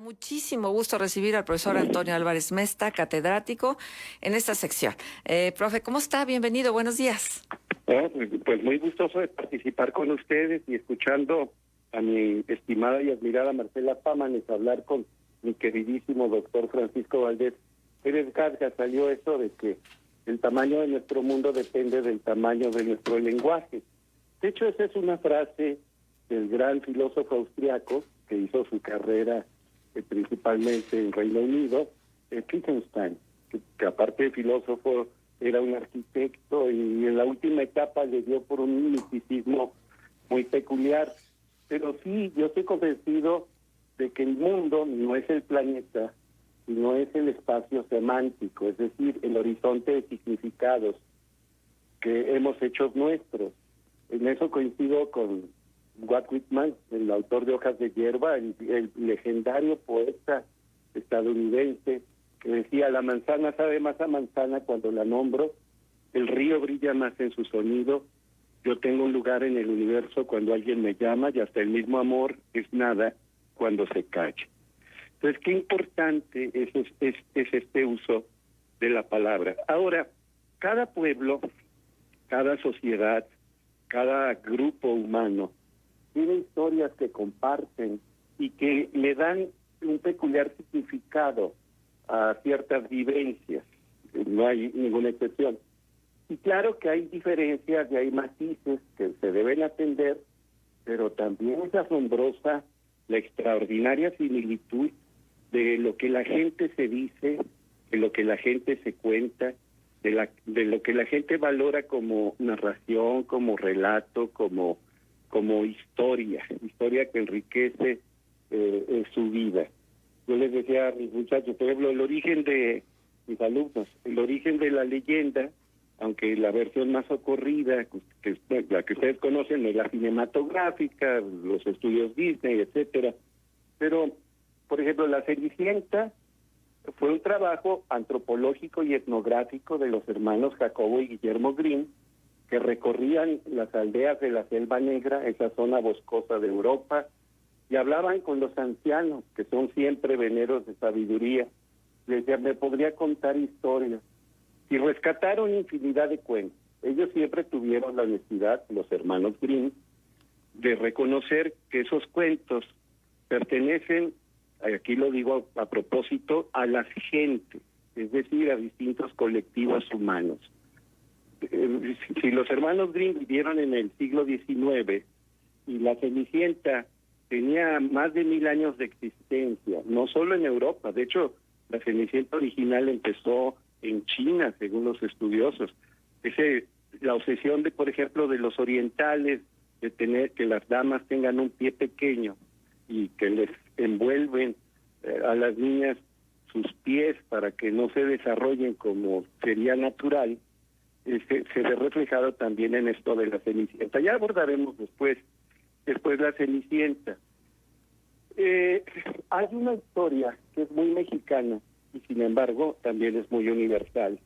Muchísimo gusto recibir al profesor Antonio Álvarez Mesta, catedrático, en esta sección. Profe, ¿cómo está? Bienvenido, buenos días. Pues muy gustoso de participar con ustedes y escuchando a mi estimada y admirada Marcela Pámanes hablar con mi queridísimo doctor Francisco Valdés Pérez Garza. Salió eso de que el tamaño de nuestro mundo depende del tamaño de nuestro lenguaje. De hecho, esa es una frase del gran filósofo austriaco que hizo su carrera principalmente en Reino Unido, Wittgenstein, que aparte de filósofo era un arquitecto y en la última etapa le dio por un misticismo muy peculiar. Pero sí, yo estoy convencido de que el mundo no es el planeta, sino es el espacio semántico, es decir, el horizonte de significados que hemos hecho nuestros. En eso coincido con Walt Whitman, el autor de Hojas de Hierba, el legendario poeta estadounidense, que decía: la manzana sabe más a manzana cuando la nombro, el río brilla más en su sonido, yo tengo un lugar en el universo cuando alguien me llama, y hasta el mismo amor es nada cuando se calla. Entonces, qué importante es este uso de la palabra. Ahora, cada pueblo, cada sociedad, cada grupo humano tiene historias que comparten y que le dan un peculiar significado a ciertas vivencias. No hay ninguna excepción. Y claro que hay diferencias y hay matices que se deben atender, pero también es asombrosa la extraordinaria similitud de lo que la gente se dice, de lo que la gente se cuenta, de lo que la gente valora como narración, como relato, como historia que enriquece su vida. Yo les decía a mis muchachos, por ejemplo, el origen de mis alumnos, el origen de la leyenda, aunque la versión más ocurrida, que la que ustedes conocen, es la cinematográfica, los estudios Disney, etcétera. Pero, por ejemplo, la Cenicienta fue un trabajo antropológico y etnográfico de los hermanos Jacobo y Guillermo Grimm, que recorrían las aldeas de la Selva Negra, esa zona boscosa de Europa, y hablaban con los ancianos, que son siempre veneros de sabiduría. Les decían: me podría contar historias. Y rescataron infinidad de cuentos. Ellos siempre tuvieron la honestidad, los hermanos Grimm, de reconocer que esos cuentos pertenecen, aquí lo digo a propósito, a las gentes, es decir, a distintos colectivos humanos. Si los hermanos Grimm vivieron en el siglo XIX y la Cenicienta tenía más de 1000 años de existencia, no solo en Europa, de hecho la Cenicienta original empezó en China, según los estudiosos. La obsesión de, por ejemplo, de los orientales de tener que las damas tengan un pie pequeñño y que les envuelven a las niñas sus pies para que no se desarrollen como sería natural, se ve reflejado también en esto de la Cenicienta. Ya abordaremos después la Cenicienta. Hay una historia que es muy mexicana y sin embargo también es muy universal.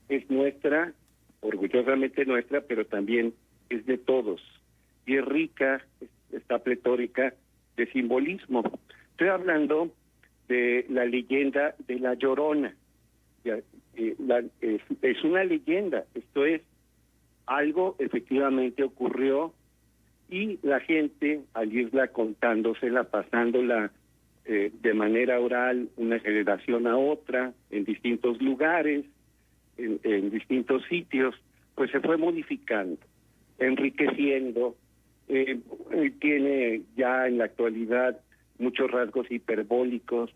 Es nuestra, orgullosamente nuestra, pero también es de todos. Y es rica, está pletórica de simbolismo. Estoy hablando de la leyenda de La Llorona. Es una leyenda, esto es, algo efectivamente ocurrió y la gente, al irla contándosela, pasándola de manera oral, una generación a otra, en distintos lugares, en distintos sitios, pues se fue modificando, enriqueciendo. Tiene ya en la actualidad muchos rasgos hiperbólicos,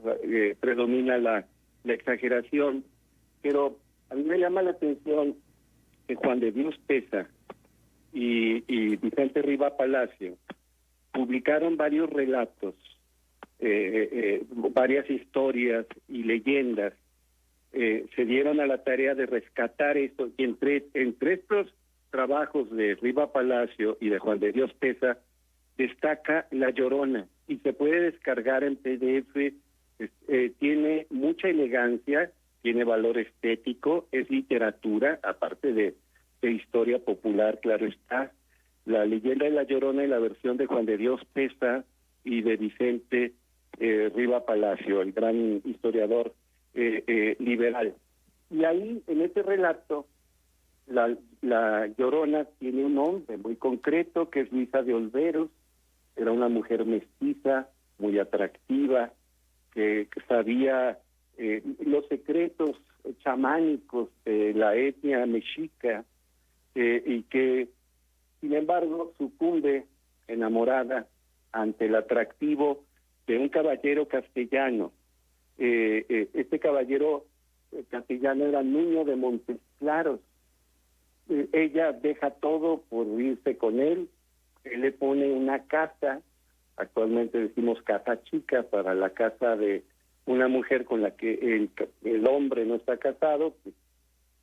predomina la exageración, pero a mí me llama la atención que Juan de Dios Pesa y Vicente Riva Palacio publicaron varios relatos, varias historias y leyendas. Se dieron a la tarea de rescatar esto, y entre estos trabajos de Riva Palacio y de Juan de Dios Pesa destaca La Llorona, y se puede descargar en PDF. Tiene mucha elegancia, tiene valor estético, es literatura, aparte de historia popular, claro está. La leyenda de La Llorona y la versión de Juan de Dios Pesa y de Vicente Riva Palacio, el gran historiador liberal. Y ahí, en ese relato, la Llorona tiene un nombre muy concreto, que es Luisa de Olveros. Era una mujer mestiza, muy atractiva, que sabía los secretos chamánicos de la etnia mexica, y que, sin embargo, sucumbe enamorada ante el atractivo de un caballero castellano. Este caballero castellano era Nuño de Montesclaros. Ella deja todo por irse con él. Él le pone una casa, actualmente decimos casa chica, para la casa de una mujer con la que el hombre no está casado.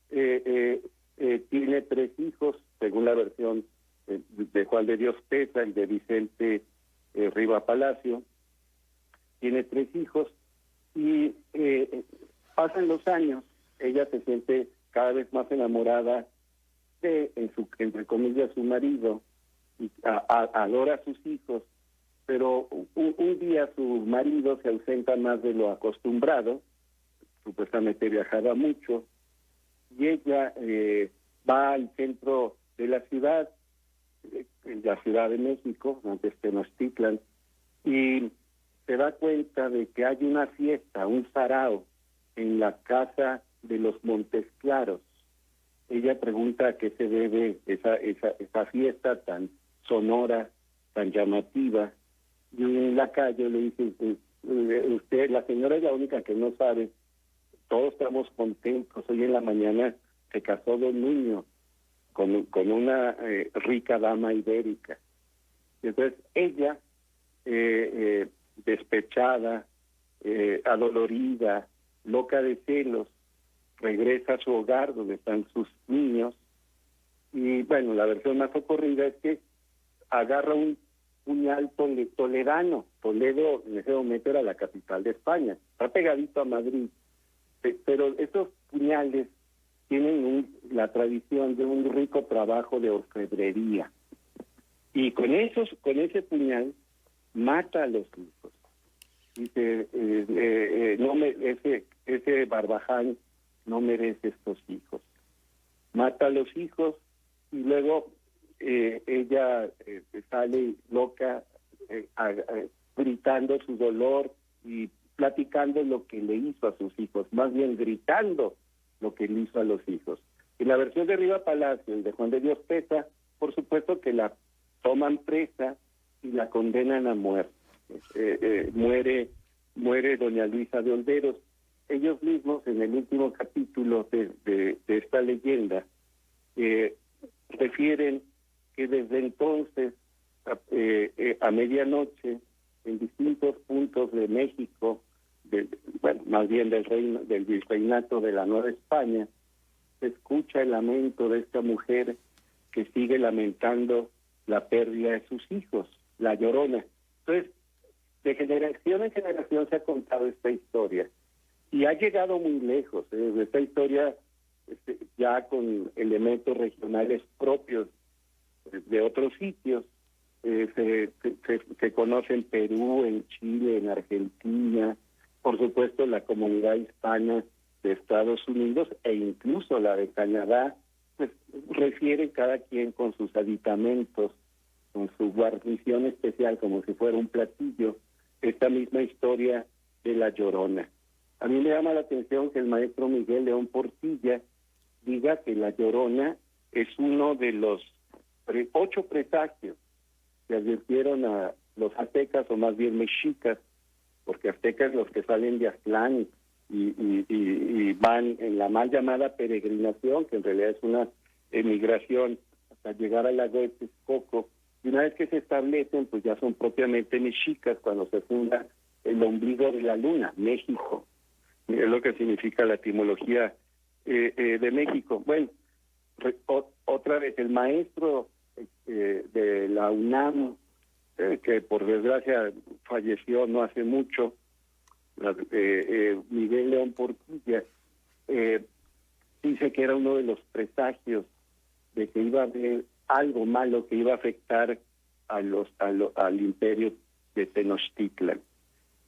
Tiene 3 hijos, según la versión de Juan de Dios Pesa y de Vicente Riva Palacio. Tiene 3 hijos y pasan los años, ella se siente cada vez más enamorada de, entre comillas, su marido, y adora a sus hijos, pero un día su marido se ausenta más de lo acostumbrado, supuestamente viajaba mucho, y ella va al centro de la ciudad de México, antes Tenochtitlan, y se da cuenta de que hay una fiesta, un sarao, en la casa de los Montesclaros. Ella pregunta a qué se debe esa fiesta tan sonora, tan llamativa, y un lacayo le dice, usted, la señora es la única que no sabe, todos estamos contentos, hoy en la mañana se casó don Nuño con una rica dama ibérica. Entonces ella, despechada, adolorida, loca de celos, regresa a su hogar donde están sus niños, y bueno, la versión más ocurrida es que agarra un puñal toledano. Toledo en ese momento era la capital de España, está pegadito a Madrid, pero estos puñales tienen la tradición de un rico trabajo de orfebrería, y con ese puñal mata a los hijos. Dice, ese Barbaján no merece estos hijos. Mata a los hijos y luego ella sale loca, gritando su dolor y platicando lo que le hizo a sus hijos, más bien gritando lo que le hizo a los hijos. En la versión de Riva Palacio, el de Juan de Dios Pesa, por supuesto que la toman presa y la condenan a muerte. Muere doña Luisa de Olveros. Ellos mismos, en el último capítulo de esta leyenda, refieren que desde entonces, a medianoche, en distintos puntos de México, más bien del virreinato de la Nueva España, se escucha el lamento de esta mujer que sigue lamentando la pérdida de sus hijos, la Llorona. Entonces, de generación en generación se ha contado esta historia y ha llegado muy lejos. Esta historia ya con elementos regionales propios de otros sitios. Se conoce en Perú, en Chile, en Argentina, por supuesto la comunidad hispana de Estados Unidos e incluso la de Canadá, pues refiere cada quien con sus aditamentos, con su guarnición especial, como si fuera un platillo, esta misma historia de la Llorona. A mí me llama la atención que el maestro Miguel León Portilla diga que la Llorona es uno de los 8 presagios que advirtieron a los aztecas, o más bien mexicas, porque aztecas los que salen de Aztlán y van en la mal llamada peregrinación, que en realidad es una emigración hasta llegar al lago de Texcoco, y una vez que se establecen, pues ya son propiamente mexicas cuando se funda el ombligo de la luna, México. Es lo que significa la etimología de México. Bueno, otra vez, el maestro de la UNAM, que por desgracia falleció no hace mucho, Miguel León Portilla, dice que era uno de los presagios de que iba a haber algo malo que iba a afectar al imperio de Tenochtitlan.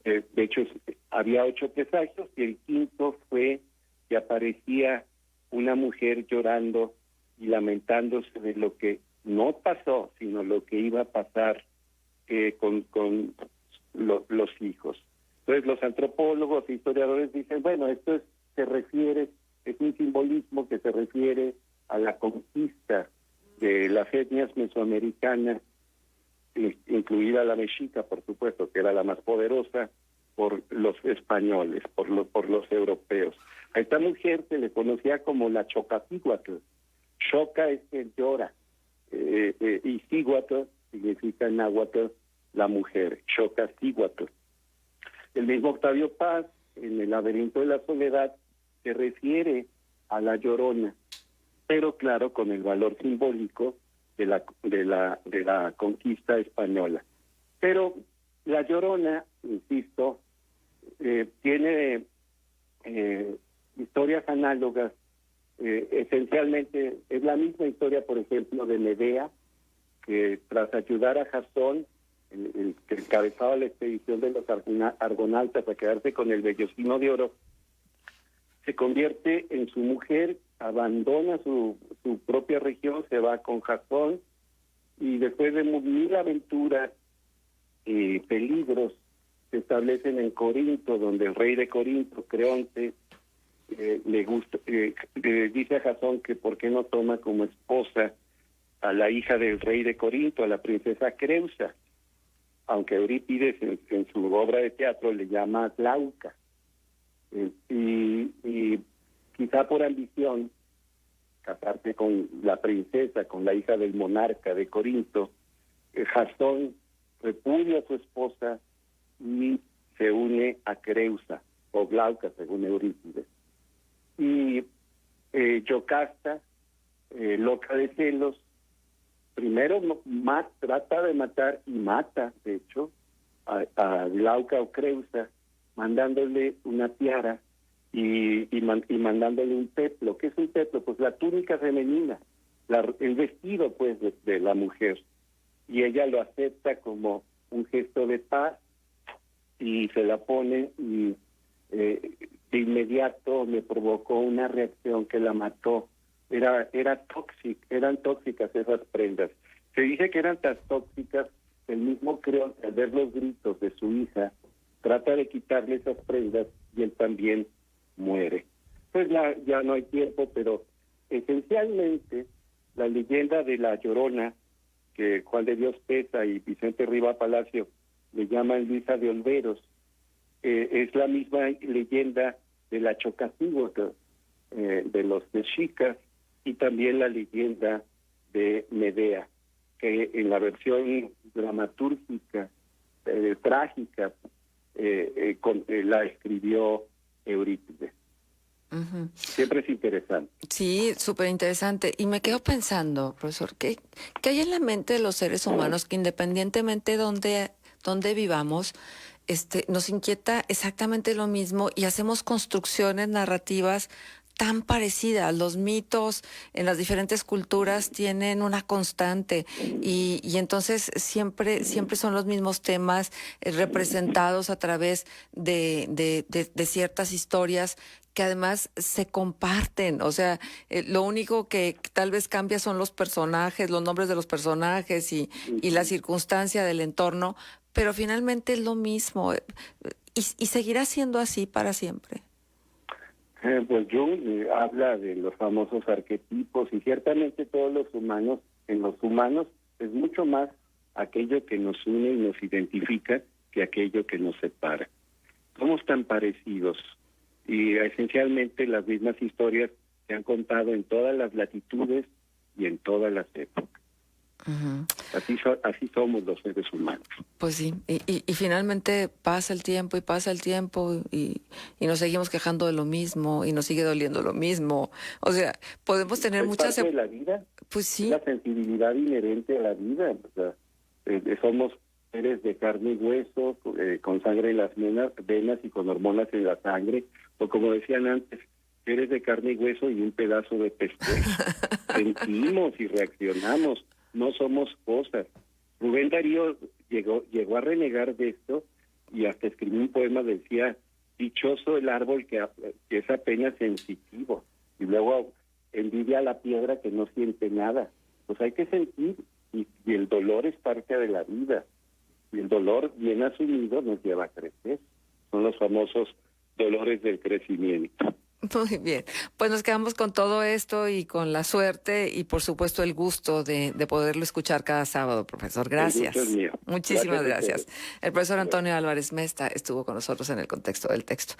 De hecho, había 8 presagios y el quinto fue que aparecía una mujer llorando y lamentándose de lo que no pasó, sino lo que iba a pasar con los hijos. Entonces los antropólogos e historiadores dicen, bueno, es un simbolismo que se refiere a la conquista de las etnias mesoamericanas, incluida la mexica, por supuesto, que era la más poderosa, por los españoles, por los europeos. A esta mujer se le conocía como la Xocatíhuatl. Xoca es que llora, y Cíhuatl significa en náhuatl la mujer, Xocatíhuatl. El mismo Octavio Paz, en El laberinto de la soledad, se refiere a la Llorona, pero claro, con el valor simbólico de la conquista española. Pero la Llorona, insisto, tiene historias análogas. Esencialmente es la misma historia, por ejemplo, de Medea, que tras ayudar a Jasón, el que encabezaba la expedición de los argonautas a quedarse con el vellocino de oro, se convierte en su mujer, abandona su propia región, se va con Jasón, y después de mil aventuras y peligros, se establecen en Corinto, donde el rey de Corinto, Creonte, le dice a Jasón que por qué no toma como esposa a la hija del rey de Corinto, a la princesa Creusa, aunque Eurípides en su obra de teatro le llama Glauca. Y quizá por ambición, casarse con la princesa, con la hija del monarca de Corinto, Jasón repudia a su esposa y se une a Creusa, o Glauca, según Eurípides. Y Yocasta, loca de celos, primero trata de matar y mata, de hecho, a Glauca o Creusa, mandándole una tiara y mandándole un peplo. ¿Qué es un peplo? Pues la túnica femenina, el vestido pues de la mujer. Y ella lo acepta como un gesto de paz y se la pone, y de inmediato me provocó una reacción que la mató. Eran tóxicas esas prendas. Se dice que eran tan tóxicas, el mismo Creonte, al ver los gritos de su hija, trata de quitarle esas prendas y él también muere. Pues ya no hay tiempo, pero esencialmente la leyenda de la Llorona, que Juan de Dios Pesa y Vicente Riva Palacio le llaman Luisa de Olveros, es la misma leyenda de la Xocatíhuatl, de los mexicas, y también la leyenda de Medea, que en la versión dramatúrgica, trágica, la escribió Eurípides. Uh-huh. Siempre es interesante. Sí, súper interesante. Y me quedo pensando, profesor, ¿qué hay en la mente de los seres humanos que independientemente de donde vivamos, nos inquieta exactamente lo mismo y hacemos construcciones narrativas tan parecidas? Los mitos en las diferentes culturas tienen una constante y entonces siempre son los mismos temas representados a través de ciertas historias que además se comparten. O sea, lo único que tal vez cambia son los personajes, los nombres de los personajes y la circunstancia del entorno, pero finalmente es lo mismo y seguirá siendo así para siempre. Pues Jung habla de los famosos arquetipos, y ciertamente todos los humanos, en los humanos es mucho más aquello que nos une y nos identifica que aquello que nos separa. Somos tan parecidos y esencialmente las mismas historias se han contado en todas las latitudes y en todas las épocas. Uh-huh. Así somos los seres humanos. Pues sí, y finalmente pasa el tiempo y nos seguimos quejando de lo mismo y nos sigue doliendo lo mismo. O sea, podemos tener muchas... parte de la vida, pues sí, es la sensibilidad inherente a la vida. O sea, somos seres de carne y hueso, con sangre en las venas y con hormonas en la sangre, o como decían antes, seres de carne y hueso y un pedazo de pescuezo. Sentimos y reaccionamos. No somos cosas. Rubén Darío llegó a renegar de esto y hasta escribí un poema, decía, dichoso el árbol que es apenas sensitivo, y luego envidia a la piedra que no siente nada. Pues hay que sentir, y el dolor es parte de la vida, y el dolor bien asumido nos lleva a crecer. Son los famosos dolores del crecimiento. Muy bien, pues nos quedamos con todo esto y con la suerte y por supuesto el gusto de poderlo escuchar cada sábado, profesor. Gracias. El gusto es mío. Muchísimas Gracias a gracias. ustedes. El profesor Antonio Álvarez Mesta estuvo con nosotros en el contexto del texto.